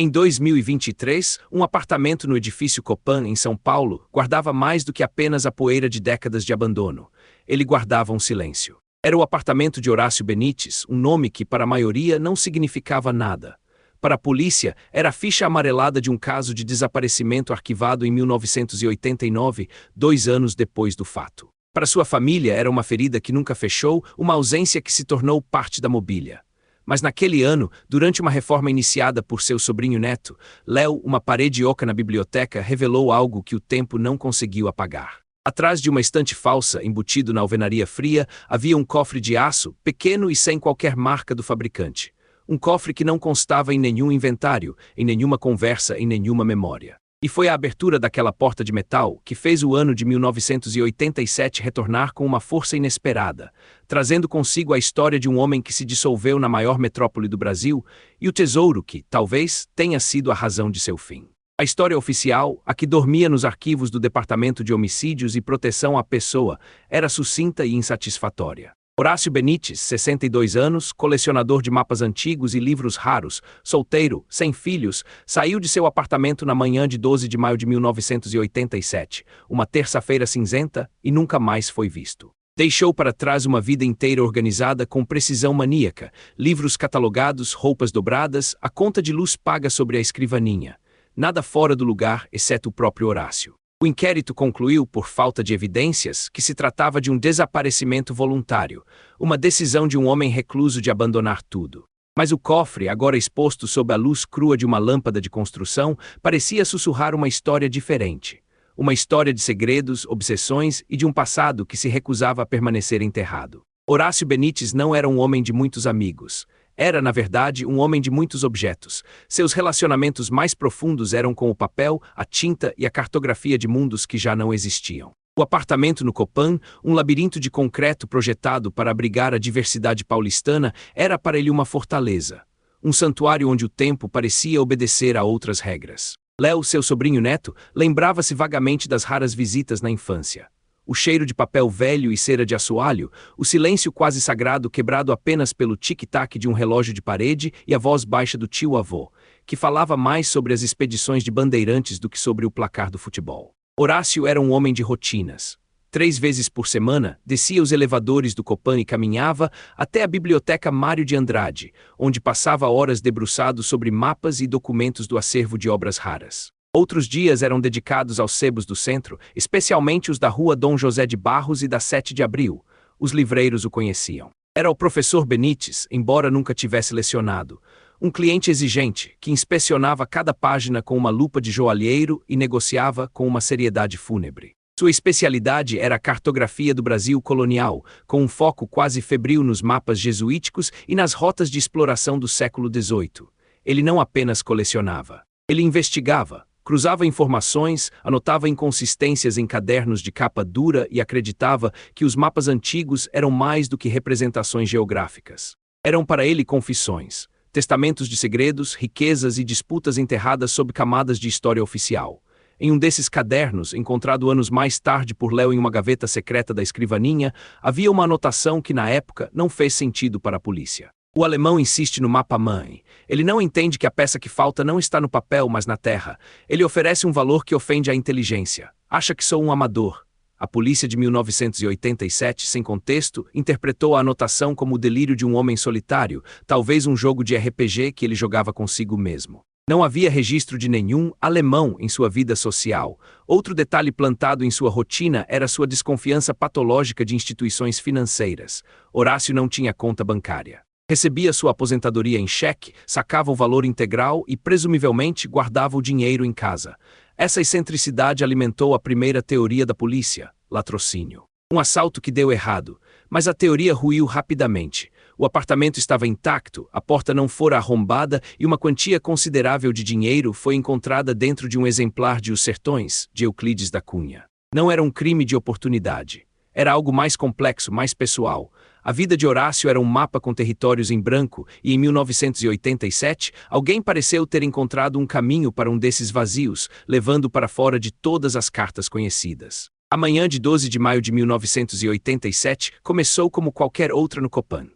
Em 2023, um apartamento no edifício Copan, em São Paulo, guardava mais do que apenas a poeira de décadas de abandono. Ele guardava um silêncio. Era o apartamento de Horácio Benites, um nome que, para a maioria, não significava nada. Para a polícia, era a ficha amarelada de um caso de desaparecimento arquivado em 1989, 2 anos depois do fato. Para sua família, era uma ferida que nunca fechou, uma ausência que se tornou parte da mobília. Mas naquele ano, durante uma reforma iniciada por seu sobrinho neto, Léo, uma parede oca na biblioteca, revelou algo que o tempo não conseguiu apagar. Atrás de uma estante falsa, embutido na alvenaria fria, havia um cofre de aço, pequeno e sem qualquer marca do fabricante. Um cofre que não constava em nenhum inventário, em nenhuma conversa, em nenhuma memória. E foi a abertura daquela porta de metal que fez o ano de 1987 retornar com uma força inesperada, trazendo consigo a história de um homem que se dissolveu na maior metrópole do Brasil e o tesouro que, talvez, tenha sido a razão de seu fim. A história oficial, a que dormia nos arquivos do Departamento de Homicídios e Proteção à Pessoa, era sucinta e insatisfatória. Horácio Benites, 62 anos, colecionador de mapas antigos e livros raros, solteiro, sem filhos, saiu de seu apartamento na manhã de 12 de maio de 1987, uma terça-feira cinzenta, e nunca mais foi visto. Deixou para trás uma vida inteira organizada com precisão maníaca, livros catalogados, roupas dobradas, a conta de luz paga sobre a escrivaninha. Nada fora do lugar, exceto o próprio Horácio. O inquérito concluiu, por falta de evidências, que se tratava de um desaparecimento voluntário, uma decisão de um homem recluso de abandonar tudo. Mas o cofre, agora exposto sob a luz crua de uma lâmpada de construção, parecia sussurrar uma história diferente. Uma história de segredos, obsessões e de um passado que se recusava a permanecer enterrado. Horácio Benites não era um homem de muitos amigos. Era, na verdade, um homem de muitos objetos. Seus relacionamentos mais profundos eram com o papel, a tinta e a cartografia de mundos que já não existiam. O apartamento no Copan, um labirinto de concreto projetado para abrigar a diversidade paulistana, era para ele uma fortaleza. Um santuário onde o tempo parecia obedecer a outras regras. Léo, seu sobrinho neto, lembrava-se vagamente das raras visitas na infância. O cheiro de papel velho e cera de assoalho, o silêncio quase sagrado quebrado apenas pelo tic-tac de um relógio de parede e a voz baixa do tio-avô, que falava mais sobre as expedições de Bandeirantes do que sobre o placar do futebol. Horácio era um homem de rotinas. 3 vezes por semana, descia os elevadores do Copan e caminhava até a Biblioteca Mário de Andrade, onde passava horas debruçado sobre mapas e documentos do acervo de obras raras. Outros dias eram dedicados aos sebos do centro, especialmente os da Rua Dom José de Barros e da 7 de Abril. Os livreiros o conheciam. Era o professor Benites, embora nunca tivesse lecionado. Um cliente exigente, que inspecionava cada página com uma lupa de joalheiro e negociava com uma seriedade fúnebre. Sua especialidade era a cartografia do Brasil colonial, com um foco quase febril nos mapas jesuíticos e nas rotas de exploração do século XVIII. Ele não apenas colecionava. Ele investigava. Cruzava informações, anotava inconsistências em cadernos de capa dura e acreditava que os mapas antigos eram mais do que representações geográficas. Eram para ele confissões, testamentos de segredos, riquezas e disputas enterradas sob camadas de história oficial. Em um desses cadernos, encontrado anos mais tarde por Léo em uma gaveta secreta da escrivaninha, havia uma anotação que na época não fez sentido para a polícia. O alemão insiste no mapa-mãe. Ele não entende que a peça que falta não está no papel, mas na terra. Ele oferece um valor que ofende a inteligência. Acha que sou um amador. A polícia de 1987, sem contexto, interpretou a anotação como o delírio de um homem solitário, talvez um jogo de RPG que ele jogava consigo mesmo. Não havia registro de nenhum alemão em sua vida social. Outro detalhe plantado em sua rotina era sua desconfiança patológica de instituições financeiras. Horácio não tinha conta bancária. Recebia sua aposentadoria em cheque, sacava o valor integral e, presumivelmente, guardava o dinheiro em casa. Essa excentricidade alimentou a primeira teoria da polícia, latrocínio. Um assalto que deu errado, mas a teoria ruiu rapidamente. O apartamento estava intacto, a porta não fora arrombada e uma quantia considerável de dinheiro foi encontrada dentro de um exemplar de Os Sertões, de Euclides da Cunha. Não era um crime de oportunidade. Era algo mais complexo, mais pessoal. A vida de Horácio era um mapa com territórios em branco e, em 1987, alguém pareceu ter encontrado um caminho para um desses vazios, levando para fora de todas as cartas conhecidas. A manhã de 12 de maio de 1987 começou como qualquer outra no Copan.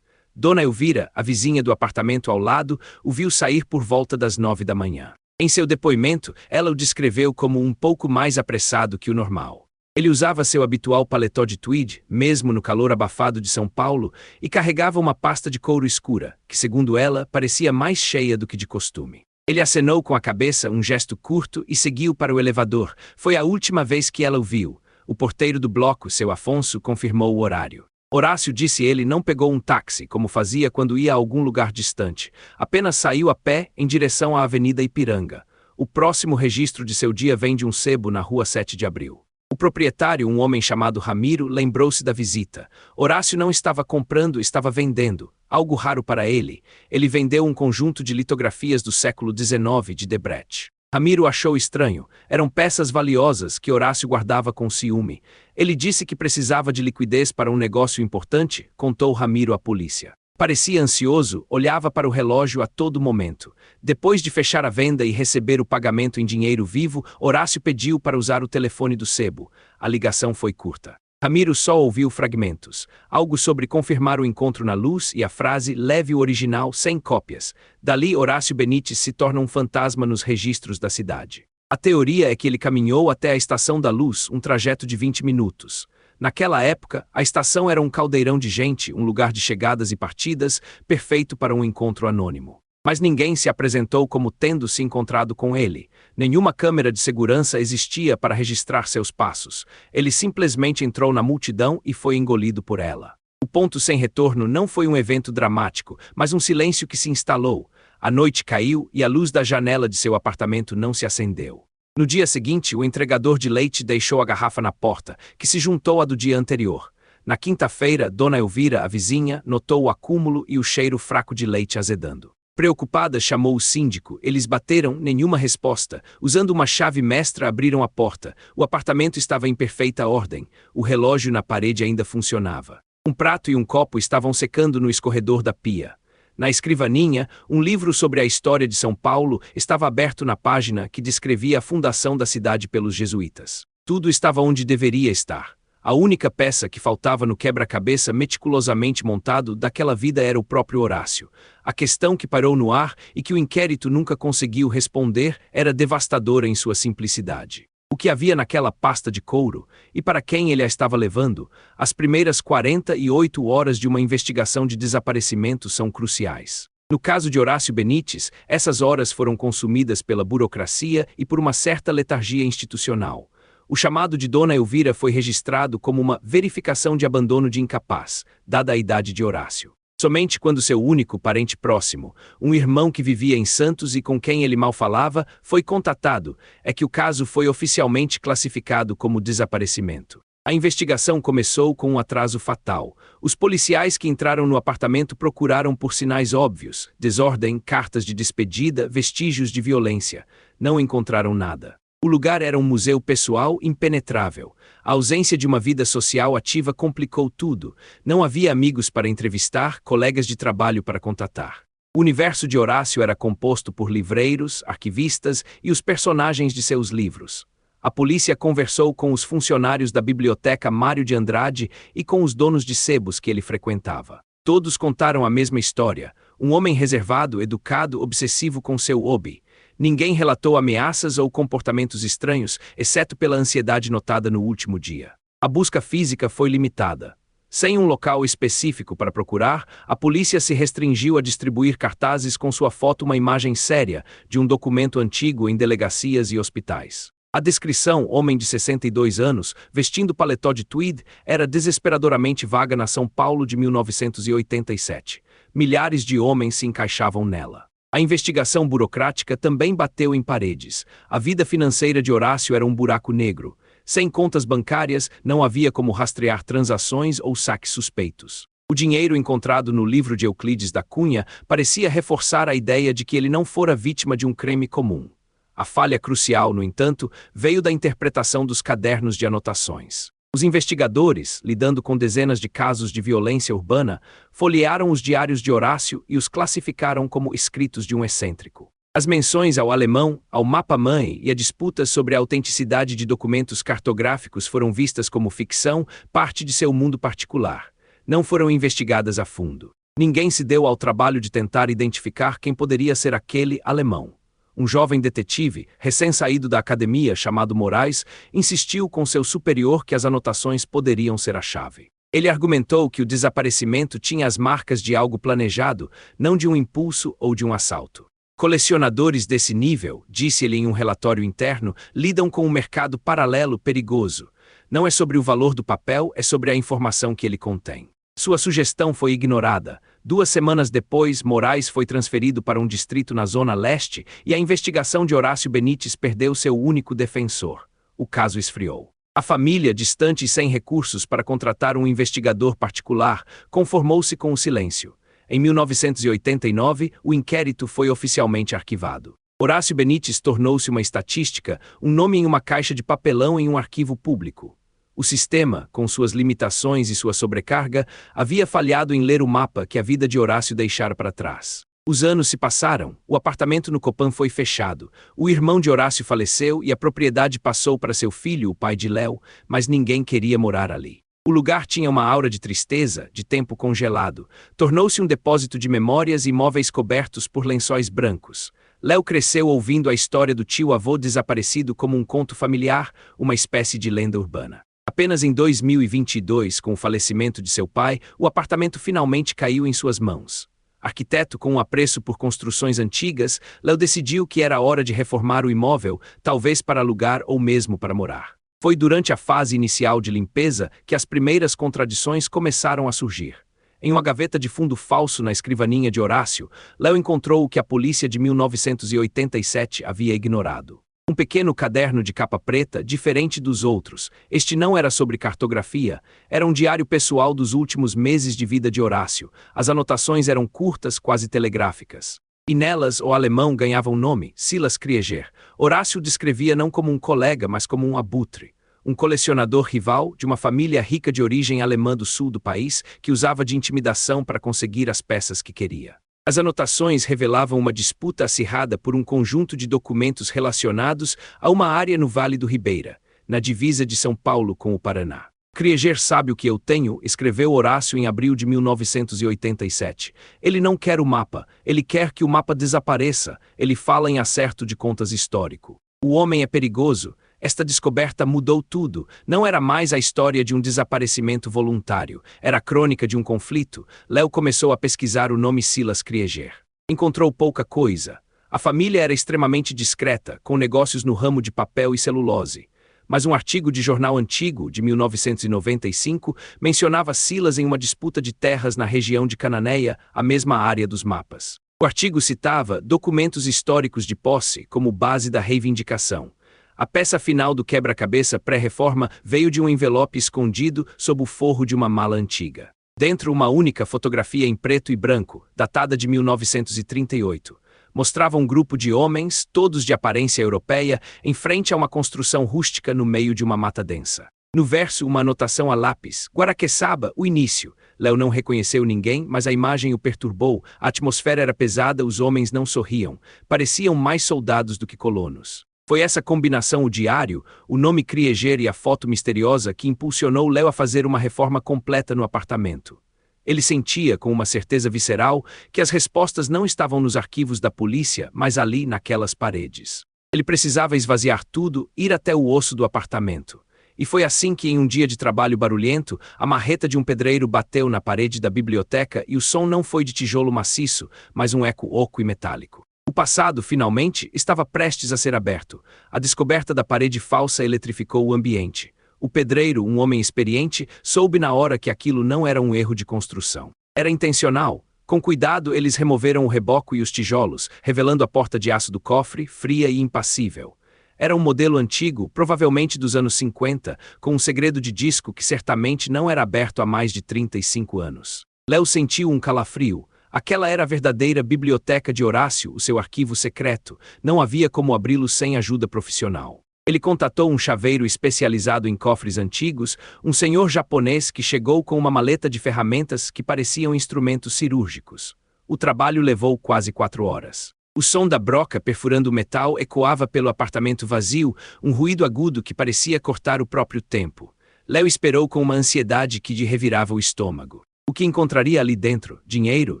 Dona Elvira, a vizinha do apartamento ao lado, o viu sair por volta das 9 da manhã. Em seu depoimento, ela o descreveu como um pouco mais apressado que o normal. Ele usava seu habitual paletó de tweed, mesmo no calor abafado de São Paulo, e carregava uma pasta de couro escura, que, segundo ela, parecia mais cheia do que de costume. Ele acenou com a cabeça, um gesto curto, e seguiu para o elevador. Foi a última vez que ela o viu. O porteiro do bloco, seu Afonso, confirmou o horário. Horácio, disse ele, não pegou um táxi, como fazia quando ia a algum lugar distante. Apenas saiu a pé em direção à Avenida Ipiranga. O próximo registro de seu dia vem de um sebo na Rua 7 de Abril. O proprietário, um homem chamado Ramiro, lembrou-se da visita. Horácio não estava comprando, estava vendendo. Algo raro para ele. Ele vendeu um conjunto de litografias do século XIX de Debrecht. Ramiro achou estranho. Eram peças valiosas que Horácio guardava com ciúme. Ele disse que precisava de liquidez para um negócio importante, contou Ramiro à polícia. Parecia ansioso, olhava para o relógio a todo momento. Depois de fechar a venda e receber o pagamento em dinheiro vivo, Horácio pediu para usar o telefone do sebo. A ligação foi curta. Ramiro só ouviu fragmentos. Algo sobre confirmar o encontro na Luz e a frase "leve o original sem cópias". Dali, Horácio Benites se torna um fantasma nos registros da cidade. A teoria é que ele caminhou até a Estação da Luz, um trajeto de 20 minutos. Naquela época, a estação era um caldeirão de gente, um lugar de chegadas e partidas, perfeito para um encontro anônimo. Mas ninguém se apresentou como tendo se encontrado com ele. Nenhuma câmera de segurança existia para registrar seus passos. Ele simplesmente entrou na multidão e foi engolido por ela. O ponto sem retorno não foi um evento dramático, mas um silêncio que se instalou. A noite caiu e a luz da janela de seu apartamento não se acendeu. No dia seguinte, o entregador de leite deixou a garrafa na porta, que se juntou à do dia anterior. Na quinta-feira, Dona Elvira, a vizinha, notou o acúmulo e o cheiro fraco de leite azedando. Preocupada, chamou o síndico. Eles bateram, nenhuma resposta. Usando uma chave mestra, abriram a porta. O apartamento estava em perfeita ordem. O relógio na parede ainda funcionava. Um prato e um copo estavam secando no escorredor da pia. Na escrivaninha, um livro sobre a história de São Paulo estava aberto na página que descrevia a fundação da cidade pelos jesuítas. Tudo estava onde deveria estar. A única peça que faltava no quebra-cabeça meticulosamente montado daquela vida era o próprio Horácio. A questão que parou no ar e que o inquérito nunca conseguiu responder era devastadora em sua simplicidade. O que havia naquela pasta de couro, e para quem ele a estava levando, as primeiras 48 horas de uma investigação de desaparecimento são cruciais. No caso de Horácio Benites, essas horas foram consumidas pela burocracia e por uma certa letargia institucional. O chamado de Dona Elvira foi registrado como uma verificação de abandono de incapaz, dada a idade de Horácio. Somente quando seu único parente próximo, um irmão que vivia em Santos e com quem ele mal falava, foi contatado, é que o caso foi oficialmente classificado como desaparecimento. A investigação começou com um atraso fatal. Os policiais que entraram no apartamento procuraram por sinais óbvios: desordem, cartas de despedida, vestígios de violência. Não encontraram nada. O lugar era um museu pessoal impenetrável. A ausência de uma vida social ativa complicou tudo. Não havia amigos para entrevistar, colegas de trabalho para contatar. O universo de Horácio era composto por livreiros, arquivistas e os personagens de seus livros. A polícia conversou com os funcionários da biblioteca Mário de Andrade e com os donos de sebos que ele frequentava. Todos contaram a mesma história: um homem reservado, educado, obsessivo com seu hobby. Ninguém relatou ameaças ou comportamentos estranhos, exceto pela ansiedade notada no último dia. A busca física foi limitada. Sem um local específico para procurar, a polícia se restringiu a distribuir cartazes com sua foto, uma imagem séria de um documento antigo em delegacias e hospitais. A descrição, homem de 62 anos, vestindo paletó de tweed, era desesperadoramente vaga na São Paulo de 1987. Milhares de homens se encaixavam nela. A investigação burocrática também bateu em paredes. A vida financeira de Horácio era um buraco negro. Sem contas bancárias, não havia como rastrear transações ou saques suspeitos. O dinheiro encontrado no livro de Euclides da Cunha parecia reforçar a ideia de que ele não fora vítima de um crime comum. A falha crucial, no entanto, veio da interpretação dos cadernos de anotações. Os investigadores, lidando com dezenas de casos de violência urbana, folhearam os diários de Horácio e os classificaram como escritos de um excêntrico. As menções ao alemão, ao mapa-mãe e a disputa sobre a autenticidade de documentos cartográficos foram vistas como ficção, parte de seu mundo particular. Não foram investigadas a fundo. Ninguém se deu ao trabalho de tentar identificar quem poderia ser aquele alemão. Um jovem detetive, recém-saído da academia, chamado Moraes, insistiu com seu superior que as anotações poderiam ser a chave. Ele argumentou que o desaparecimento tinha as marcas de algo planejado, não de um impulso ou de um assalto. Colecionadores desse nível, disse ele em um relatório interno, lidam com um mercado paralelo perigoso. Não é sobre o valor do papel, é sobre a informação que ele contém. Sua sugestão foi ignorada. 2 semanas depois, Moraes foi transferido para um distrito na Zona Leste e a investigação de Horácio Benítez perdeu seu único defensor. O caso esfriou. A família, distante e sem recursos para contratar um investigador particular, conformou-se com o silêncio. Em 1989, o inquérito foi oficialmente arquivado. Horácio Benítez tornou-se uma estatística, um nome em uma caixa de papelão em um arquivo público. O sistema, com suas limitações e sua sobrecarga, havia falhado em ler o mapa que a vida de Horácio deixara para trás. Os anos se passaram, o apartamento no Copan foi fechado, o irmão de Horácio faleceu e a propriedade passou para seu filho, o pai de Léo, mas ninguém queria morar ali. O lugar tinha uma aura de tristeza, de tempo congelado. Tornou-se um depósito de memórias e móveis cobertos por lençóis brancos. Léo cresceu ouvindo a história do tio-avô desaparecido como um conto familiar, uma espécie de lenda urbana. Apenas em 2022, com o falecimento de seu pai, o apartamento finalmente caiu em suas mãos. Arquiteto com um apreço por construções antigas, Léo decidiu que era hora de reformar o imóvel, talvez para alugar ou mesmo para morar. Foi durante a fase inicial de limpeza que as primeiras contradições começaram a surgir. Em uma gaveta de fundo falso na escrivaninha de Horácio, Léo encontrou o que a polícia de 1987 havia ignorado. Um pequeno caderno de capa preta, diferente dos outros. Este não era sobre cartografia, era um diário pessoal dos últimos meses de vida de Horácio. As anotações eram curtas, quase telegráficas. E nelas o alemão ganhava um nome, Silas Krieger. Horácio o descrevia não como um colega, mas como um abutre. Um colecionador rival de uma família rica de origem alemã do sul do país, que usava de intimidação para conseguir as peças que queria. As anotações revelavam uma disputa acirrada por um conjunto de documentos relacionados a uma área no Vale do Ribeira, na divisa de São Paulo com o Paraná. Krieger sabe o que eu tenho, escreveu Horácio em abril de 1987. Ele não quer o mapa, ele quer que o mapa desapareça, ele fala em acerto de contas histórico. O homem é perigoso. Esta descoberta mudou tudo. Não era mais a história de um desaparecimento voluntário. Era a crônica de um conflito. Léo começou a pesquisar o nome Silas Krieger. Encontrou pouca coisa. A família era extremamente discreta, com negócios no ramo de papel e celulose. Mas um artigo de jornal antigo, de 1995, mencionava Silas em uma disputa de terras na região de Cananéia, a mesma área dos mapas. O artigo citava documentos históricos de posse como base da reivindicação. A peça final do quebra-cabeça pré-reforma veio de um envelope escondido sob o forro de uma mala antiga. Dentro, uma única fotografia em preto e branco, datada de 1938. Mostrava um grupo de homens, todos de aparência europeia, em frente a uma construção rústica no meio de uma mata densa. No verso, uma anotação a lápis: Guaraqueçaba, o início. Léo não reconheceu ninguém, mas a imagem o perturbou. A atmosfera era pesada, os homens não sorriam. Pareciam mais soldados do que colonos. Foi essa combinação, o diário, o nome Krieger e a foto misteriosa, que impulsionou Léo a fazer uma reforma completa no apartamento. Ele sentia, com uma certeza visceral, que as respostas não estavam nos arquivos da polícia, mas ali, naquelas paredes. Ele precisava esvaziar tudo, ir até o osso do apartamento. E foi assim que, em um dia de trabalho barulhento, a marreta de um pedreiro bateu na parede da biblioteca e o som não foi de tijolo maciço, mas um eco oco e metálico. O passado, finalmente, estava prestes a ser aberto. A descoberta da parede falsa eletrificou o ambiente. O pedreiro, um homem experiente, soube na hora que aquilo não era um erro de construção. Era intencional. Com cuidado, eles removeram o reboco e os tijolos, revelando a porta de aço do cofre, fria e impassível. Era um modelo antigo, provavelmente dos anos 50, com um segredo de disco que certamente não era aberto há mais de 35 anos. Léo sentiu um calafrio. Aquela era a verdadeira biblioteca de Horácio, o seu arquivo secreto. Não havia como abri-lo sem ajuda profissional. Ele contatou um chaveiro especializado em cofres antigos, um senhor japonês que chegou com uma maleta de ferramentas que pareciam instrumentos cirúrgicos. O trabalho levou quase 4 horas. O som da broca perfurando o metal ecoava pelo apartamento vazio, um ruído agudo que parecia cortar o próprio tempo. Léo esperou com uma ansiedade que lhe revirava o estômago. O que encontraria ali dentro? Dinheiro,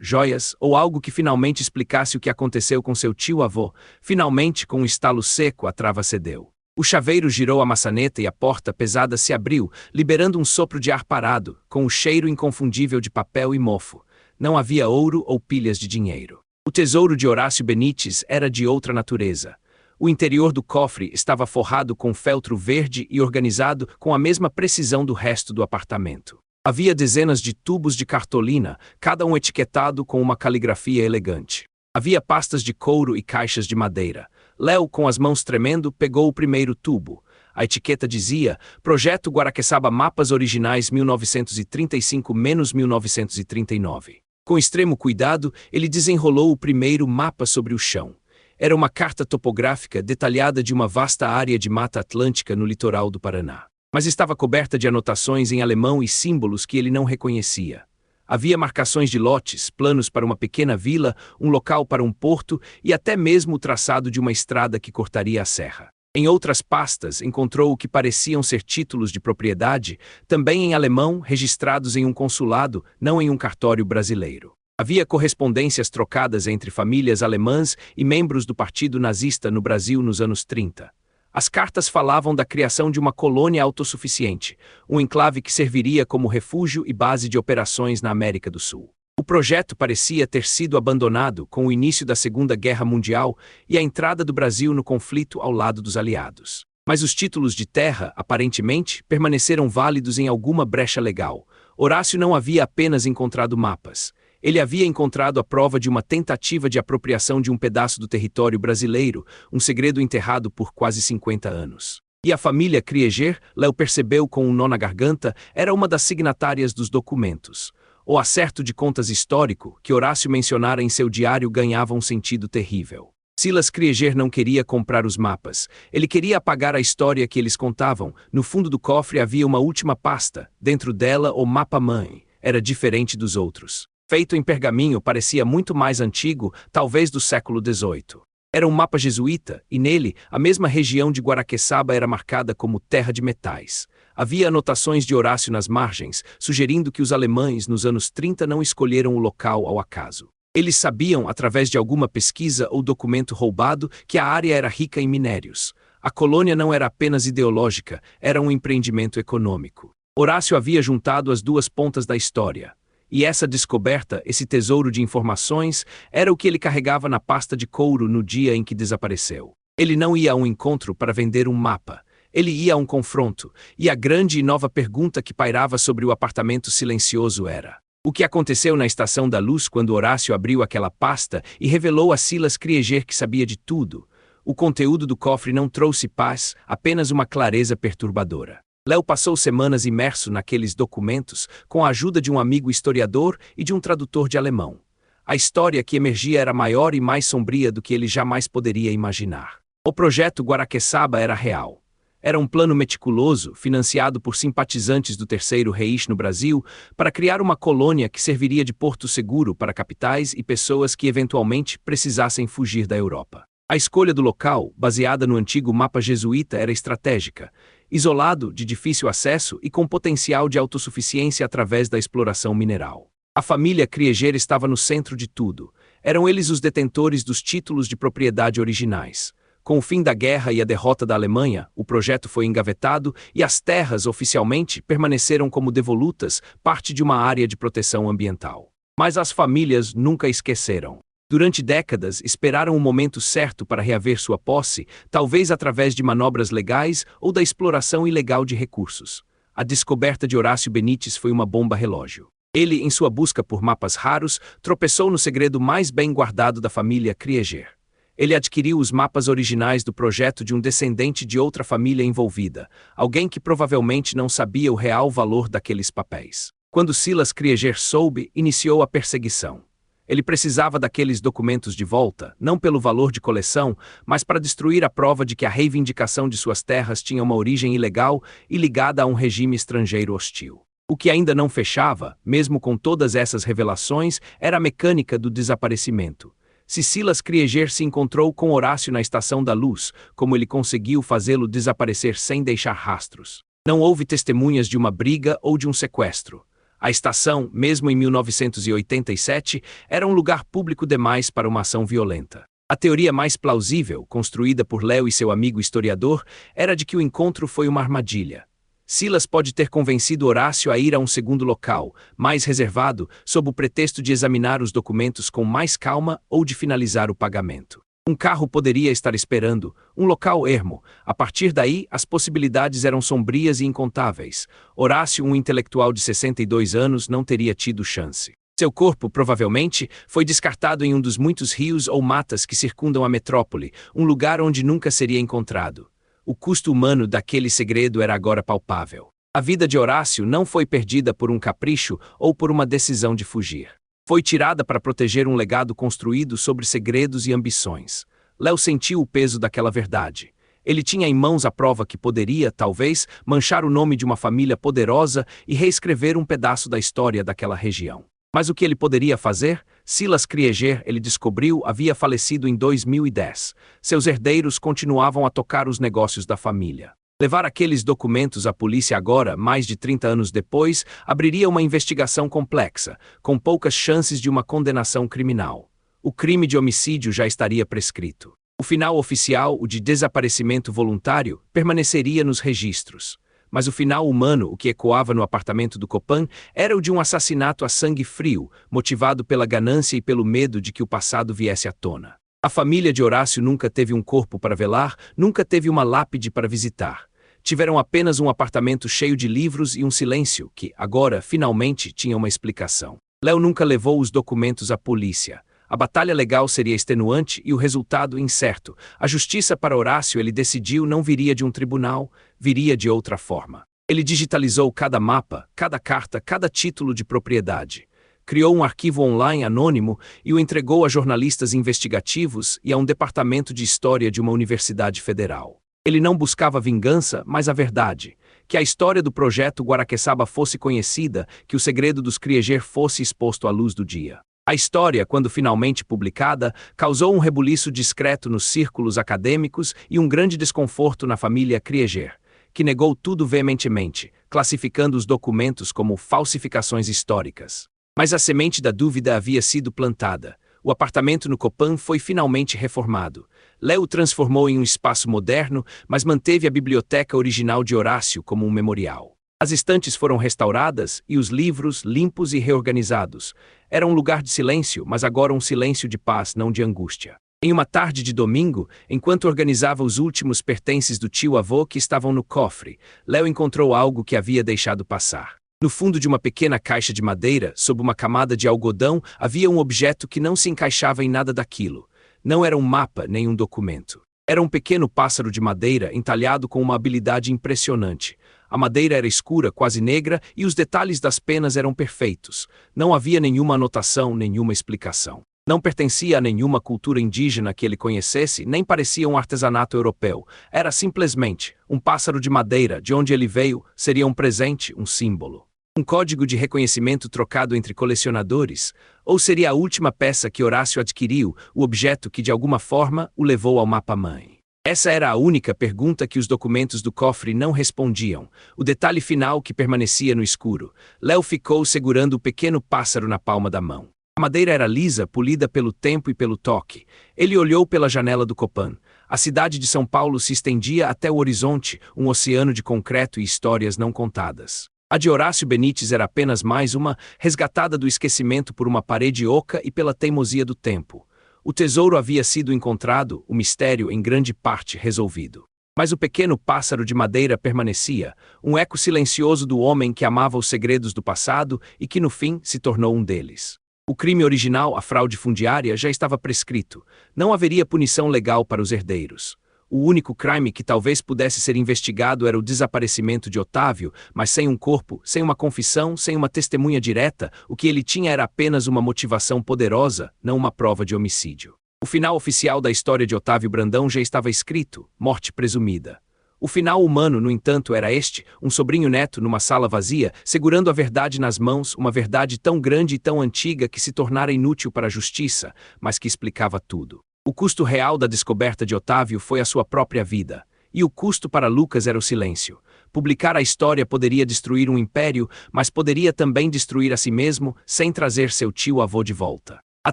joias ou algo que finalmente explicasse o que aconteceu com seu tio-avô? Finalmente, com um estalo seco, a trava cedeu. O chaveiro girou a maçaneta e a porta pesada se abriu, liberando um sopro de ar parado, com o cheiro inconfundível de papel e mofo. Não havia ouro ou pilhas de dinheiro. O tesouro de Horácio Benites era de outra natureza. O interior do cofre estava forrado com feltro verde e organizado com a mesma precisão do resto do apartamento. Havia dezenas de tubos de cartolina, cada um etiquetado com uma caligrafia elegante. Havia pastas de couro e caixas de madeira. Léo, com as mãos tremendo, pegou o primeiro tubo. A etiqueta dizia: Projeto Guaraqueçaba Mapas Originais 1935-1939. Com extremo cuidado, ele desenrolou o primeiro mapa sobre o chão. Era uma carta topográfica detalhada de uma vasta área de Mata Atlântica no litoral do Paraná. Mas estava coberta de anotações em alemão e símbolos que ele não reconhecia. Havia marcações de lotes, planos para uma pequena vila, um local para um porto e até mesmo o traçado de uma estrada que cortaria a serra. Em outras pastas, encontrou o que pareciam ser títulos de propriedade, também em alemão, registrados em um consulado, não em um cartório brasileiro. Havia correspondências trocadas entre famílias alemãs e membros do Partido Nazista no Brasil nos anos 30. As cartas falavam da criação de uma colônia autossuficiente, um enclave que serviria como refúgio e base de operações na América do Sul. O projeto parecia ter sido abandonado com o início da Segunda Guerra Mundial e a entrada do Brasil no conflito ao lado dos aliados. Mas os títulos de terra, aparentemente, permaneceram válidos em alguma brecha legal. Horácio não havia apenas encontrado mapas. Ele havia encontrado a prova de uma tentativa de apropriação de um pedaço do território brasileiro, um segredo enterrado por quase 50 anos. E a família Krieger, Léo percebeu com um nó na garganta, era uma das signatárias dos documentos. O acerto de contas histórico, que Horácio mencionara em seu diário, ganhava um sentido terrível. Silas Krieger não queria comprar os mapas. Ele queria apagar a história que eles contavam. No fundo do cofre havia uma última pasta. Dentro dela, o mapa-mãe. Era diferente dos outros. Feito em pergaminho, parecia muito mais antigo, talvez do século XVIII. Era um mapa jesuíta, e nele, a mesma região de Guaraqueçaba era marcada como terra de metais. Havia anotações de Horácio nas margens, sugerindo que os alemães, nos anos 30, não escolheram o local ao acaso. Eles sabiam, através de alguma pesquisa ou documento roubado, que a área era rica em minérios. A colônia não era apenas ideológica, era um empreendimento econômico. Horácio havia juntado as duas pontas da história. E essa descoberta, esse tesouro de informações, era o que ele carregava na pasta de couro no dia em que desapareceu. Ele não ia a um encontro para vender um mapa. Ele ia a um confronto, e a grande e nova pergunta que pairava sobre o apartamento silencioso era: o que aconteceu na Estação da Luz quando Horácio abriu aquela pasta e revelou a Silas Krieger que sabia de tudo? O conteúdo do cofre não trouxe paz, apenas uma clareza perturbadora. Léo passou semanas imerso naqueles documentos com a ajuda de um amigo historiador e de um tradutor de alemão. A história que emergia era maior e mais sombria do que ele jamais poderia imaginar. O projeto Guaraqueçaba era real. Era um plano meticuloso, financiado por simpatizantes do Terceiro Reich no Brasil, para criar uma colônia que serviria de porto seguro para capitais e pessoas que eventualmente precisassem fugir da Europa. A escolha do local, baseada no antigo mapa jesuíta, era estratégica. Isolado, de difícil acesso e com potencial de autossuficiência através da exploração mineral. A família Krieger estava no centro de tudo. Eram eles os detentores dos títulos de propriedade originais. Com o fim da guerra e a derrota da Alemanha, o projeto foi engavetado e as terras, oficialmente, permaneceram como devolutas, parte de uma área de proteção ambiental. Mas as famílias nunca esqueceram. Durante décadas, esperaram o momento certo para reaver sua posse, talvez através de manobras legais ou da exploração ilegal de recursos. A descoberta de Horácio Benites foi uma bomba relógio. Ele, em sua busca por mapas raros, tropeçou no segredo mais bem guardado da família Krieger. Ele adquiriu os mapas originais do projeto de um descendente de outra família envolvida, alguém que provavelmente não sabia o real valor daqueles papéis. Quando Silas Krieger soube, iniciou a perseguição. Ele precisava daqueles documentos de volta, não pelo valor de coleção, mas para destruir a prova de que a reivindicação de suas terras tinha uma origem ilegal e ligada a um regime estrangeiro hostil. O que ainda não fechava, mesmo com todas essas revelações, era a mecânica do desaparecimento. Se Silas Krieger se encontrou com Horácio na Estação da Luz, como ele conseguiu fazê-lo desaparecer sem deixar rastros? Não houve testemunhas de uma briga ou de um sequestro. A estação, mesmo em 1987, era um lugar público demais para uma ação violenta. A teoria mais plausível, construída por Léo e seu amigo historiador, era de que o encontro foi uma armadilha. Silas pode ter convencido Horácio a ir a um segundo local, mais reservado, sob o pretexto de examinar os documentos com mais calma ou de finalizar o pagamento. Um carro poderia estar esperando, um local ermo. A partir daí, as possibilidades eram sombrias e incontáveis. Horácio, um intelectual de 62 anos, não teria tido chance. Seu corpo, provavelmente, foi descartado em um dos muitos rios ou matas que circundam a metrópole, um lugar onde nunca seria encontrado. O custo humano daquele segredo era agora palpável. A vida de Horácio não foi perdida por um capricho ou por uma decisão de fugir. Foi tirada para proteger um legado construído sobre segredos e ambições. Léo sentiu o peso daquela verdade. Ele tinha em mãos a prova que poderia, talvez, manchar o nome de uma família poderosa e reescrever um pedaço da história daquela região. Mas o que ele poderia fazer? Silas Krieger, ele descobriu, havia falecido em 2010. Seus herdeiros continuavam a tocar os negócios da família. Levar aqueles documentos à polícia agora, mais de 30 anos depois, abriria uma investigação complexa, com poucas chances de uma condenação criminal. O crime de homicídio já estaria prescrito. O final oficial, o de desaparecimento voluntário, permaneceria nos registros. Mas o final humano, o que ecoava no apartamento do Copan, era o de um assassinato a sangue frio, motivado pela ganância e pelo medo de que o passado viesse à tona. A família de Horácio nunca teve um corpo para velar, nunca teve uma lápide para visitar. Tiveram apenas um apartamento cheio de livros e um silêncio que, agora, finalmente, tinha uma explicação. Léo nunca levou os documentos à polícia. A batalha legal seria extenuante e o resultado incerto. A justiça para Horácio, ele decidiu, não viria de um tribunal, viria de outra forma. Ele digitalizou cada mapa, cada carta, cada título de propriedade. Criou um arquivo online anônimo e o entregou a jornalistas investigativos e a um departamento de história de uma universidade federal. Ele não buscava vingança, mas a verdade. Que a história do projeto Guaraqueçaba fosse conhecida, que o segredo dos Krieger fosse exposto à luz do dia. A história, quando finalmente publicada, causou um rebuliço discreto nos círculos acadêmicos e um grande desconforto na família Krieger, que negou tudo veementemente, classificando os documentos como falsificações históricas. Mas a semente da dúvida havia sido plantada. O apartamento no Copan foi finalmente reformado. Léo o transformou em um espaço moderno, mas manteve a biblioteca original de Horácio como um memorial. As estantes foram restauradas e os livros limpos e reorganizados. Era um lugar de silêncio, mas agora um silêncio de paz, não de angústia. Em uma tarde de domingo, enquanto organizava os últimos pertences do tio-avô que estavam no cofre, Léo encontrou algo que havia deixado passar. No fundo de uma pequena caixa de madeira, sob uma camada de algodão, havia um objeto que não se encaixava em nada daquilo. Não era um mapa nem um documento. Era um pequeno pássaro de madeira entalhado com uma habilidade impressionante. A madeira era escura, quase negra, e os detalhes das penas eram perfeitos. Não havia nenhuma anotação, nenhuma explicação. Não pertencia a nenhuma cultura indígena que ele conhecesse, nem parecia um artesanato europeu. Era simplesmente um pássaro de madeira, de onde ele veio, seria um presente, um símbolo. Um código de reconhecimento trocado entre colecionadores? Ou seria a última peça que Horácio adquiriu, o objeto que de alguma forma o levou ao mapa-mãe? Essa era a única pergunta que os documentos do cofre não respondiam, o detalhe final que permanecia no escuro. Léo ficou segurando o pequeno pássaro na palma da mão. A madeira era lisa, polida pelo tempo e pelo toque. Ele olhou pela janela do Copan. A cidade de São Paulo se estendia até o horizonte, um oceano de concreto e histórias não contadas. A de Horácio Benites era apenas mais uma, resgatada do esquecimento por uma parede oca e pela teimosia do tempo. O tesouro havia sido encontrado, o mistério em grande parte resolvido. Mas o pequeno pássaro de madeira permanecia, um eco silencioso do homem que amava os segredos do passado e que no fim se tornou um deles. O crime original, a fraude fundiária, já estava prescrito. Não haveria punição legal para os herdeiros. O único crime que talvez pudesse ser investigado era o desaparecimento de Otávio, mas sem um corpo, sem uma confissão, sem uma testemunha direta, o que ele tinha era apenas uma motivação poderosa, não uma prova de homicídio. O final oficial da história de Otávio Brandão já estava escrito, morte presumida. O final humano, no entanto, era este, um sobrinho-neto numa sala vazia, segurando a verdade nas mãos, uma verdade tão grande e tão antiga que se tornara inútil para a justiça, mas que explicava tudo. O custo real da descoberta de Otávio foi a sua própria vida, e o custo para Lucas era o silêncio. Publicar a história poderia destruir um império, mas poderia também destruir a si mesmo, sem trazer seu tio-avô de volta. A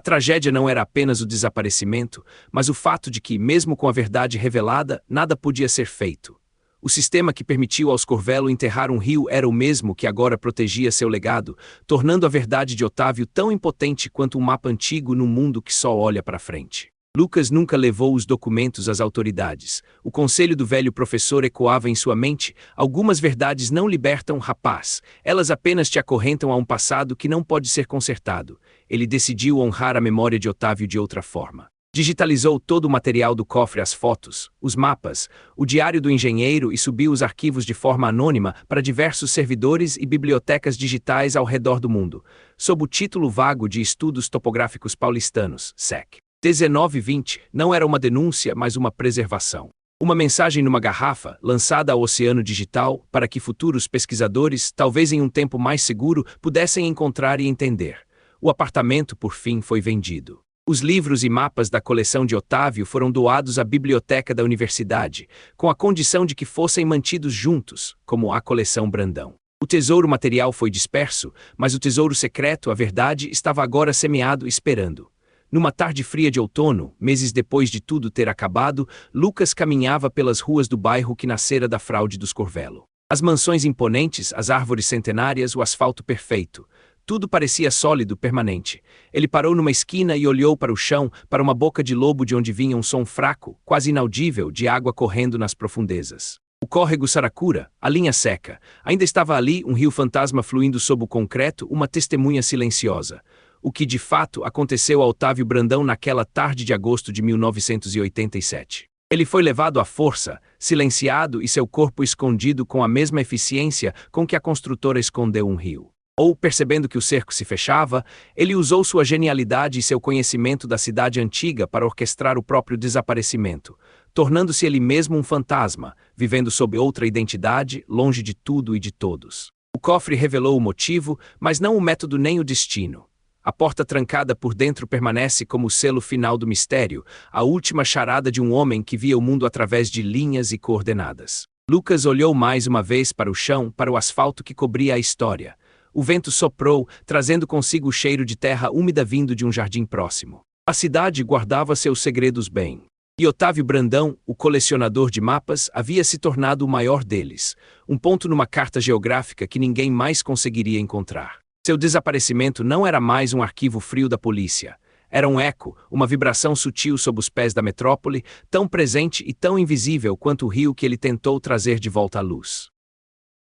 tragédia não era apenas o desaparecimento, mas o fato de que, mesmo com a verdade revelada, nada podia ser feito. O sistema que permitiu aos Corvello enterrar um rio era o mesmo que agora protegia seu legado, tornando a verdade de Otávio tão impotente quanto um mapa antigo num mundo que só olha para frente. Lucas nunca levou os documentos às autoridades. O conselho do velho professor ecoava em sua mente: algumas verdades não libertam, rapaz. Elas apenas te acorrentam a um passado que não pode ser consertado. Ele decidiu honrar a memória de Otávio de outra forma. Digitalizou todo o material do cofre, as fotos, os mapas, o diário do engenheiro e subiu os arquivos de forma anônima para diversos servidores e bibliotecas digitais ao redor do mundo, sob o título vago de Estudos Topográficos Paulistanos, SEC. 1920 não era uma denúncia, mas uma preservação. Uma mensagem numa garrafa, lançada ao oceano digital, para que futuros pesquisadores, talvez em um tempo mais seguro, pudessem encontrar e entender. O apartamento, por fim, foi vendido. Os livros e mapas da coleção de Otávio foram doados à biblioteca da universidade, com a condição de que fossem mantidos juntos, como a coleção Brandão. O tesouro material foi disperso, mas o tesouro secreto, a verdade, estava agora semeado, esperando. Numa tarde fria de outono, meses depois de tudo ter acabado, Lucas caminhava pelas ruas do bairro que nascera da fraude dos Corvello. As mansões imponentes, as árvores centenárias, o asfalto perfeito. Tudo parecia sólido, permanente. Ele parou numa esquina e olhou para o chão, para uma boca de lobo de onde vinha um som fraco, quase inaudível, de água correndo nas profundezas. O córrego Saracura, a linha seca. Ainda estava ali, um rio fantasma fluindo sob o concreto, uma testemunha silenciosa. O que de fato aconteceu a Otávio Brandão naquela tarde de agosto de 1987. Ele foi levado à força, silenciado e seu corpo escondido com a mesma eficiência com que a construtora escondeu um rio. Ou, percebendo que o cerco se fechava, ele usou sua genialidade e seu conhecimento da cidade antiga para orquestrar o próprio desaparecimento, tornando-se ele mesmo um fantasma, vivendo sob outra identidade, longe de tudo e de todos. O cofre revelou o motivo, mas não o método nem o destino. A porta trancada por dentro permanece como o selo final do mistério, a última charada de um homem que via o mundo através de linhas e coordenadas. Lucas olhou mais uma vez para o chão, para o asfalto que cobria a história. O vento soprou, trazendo consigo o cheiro de terra úmida vindo de um jardim próximo. A cidade guardava seus segredos bem. E Otávio Brandão, o colecionador de mapas, havia se tornado o maior deles, um ponto numa carta geográfica que ninguém mais conseguiria encontrar. Seu desaparecimento não era mais um arquivo frio da polícia. Era um eco, uma vibração sutil sob os pés da metrópole, tão presente e tão invisível quanto o rio que ele tentou trazer de volta à luz.